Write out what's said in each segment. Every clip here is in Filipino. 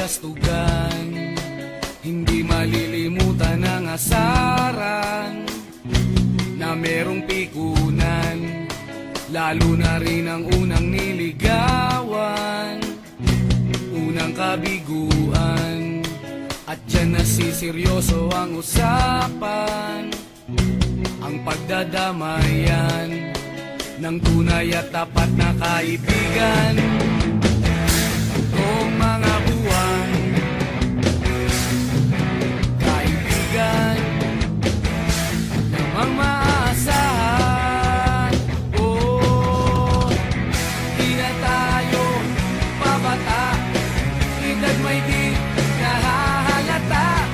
kaplastugan, hindi malilimutan ang asaran na merong pikunan, lalo na rin ang unang niligawan, unang kabiguan. At dyan nasiseryoso ang usapan, ang pagdadamayan ng tunay at tapat na kaibigan. Kung mga buwan, kaibigan namang maasahan. Oh, di na tayo pabata, edad may di nahahalata.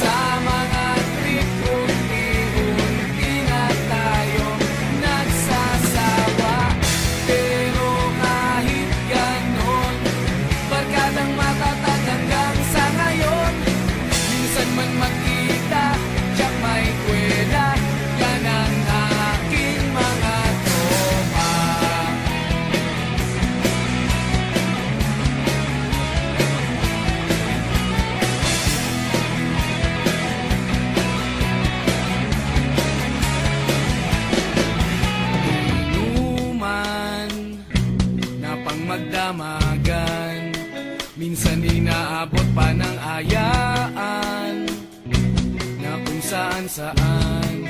Sa mga trip unti-unti na tayo nagsasawa. Pero kahit ganon, barkadang matatag hanggang sa ngayon. Minsan man magkita, tiyak may kwela, yan ang aking mga tropa. Inuman na pang magdamagan, minsan inaabot pa ng ayaan, na kung saan-saan,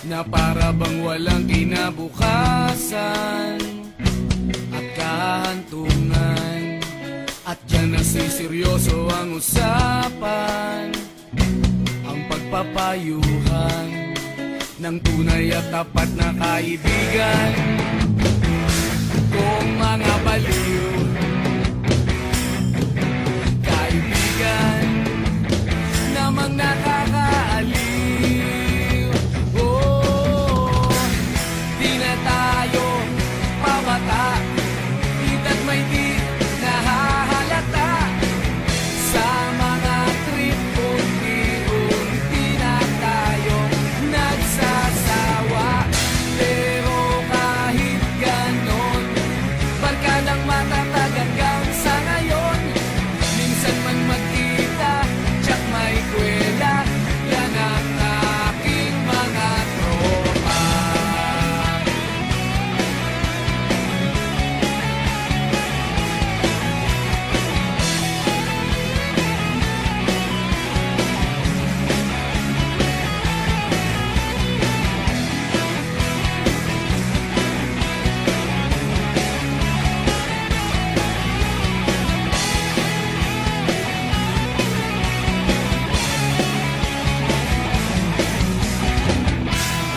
na para bang walang kinabukasan at kahantungan. At dyan nasiseryoso ang usapan, ang pagpapayuhan ng tunay at tapat na kaibigan. Kung mga baliw, kaibigan namang nakakaaliw. Oh, di na tayo pabata, edad may di nahahalata. Sa mga trip unti-unti na tayo nagsasawa. Pero kahit ganon, barkadang matatag hanggang sa ngayon. Minsan man magkita, tiyak may kwela, yan ang aking mga tropa.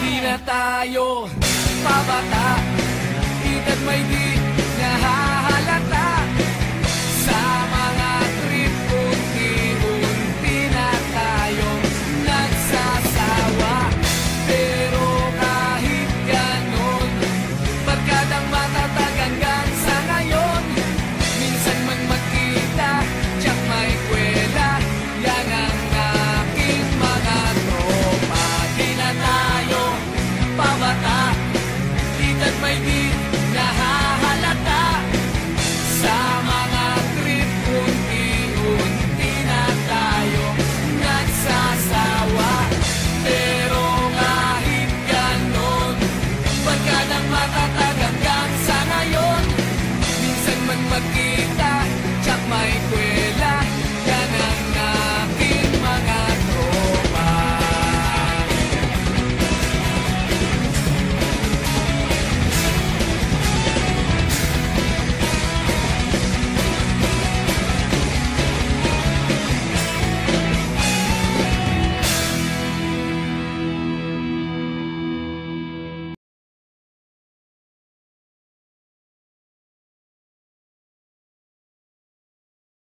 Di na tayo pabata, edad may di nahahalata. Sa mga trip unti-unti na tayo nagsasawa. Pero kahit ganon, barkadang matatag hanggang sa ngayon. Minsan man magkita, tiyak may kwela, yan ang aking mga tropa. Di na tayo pabata, edad may di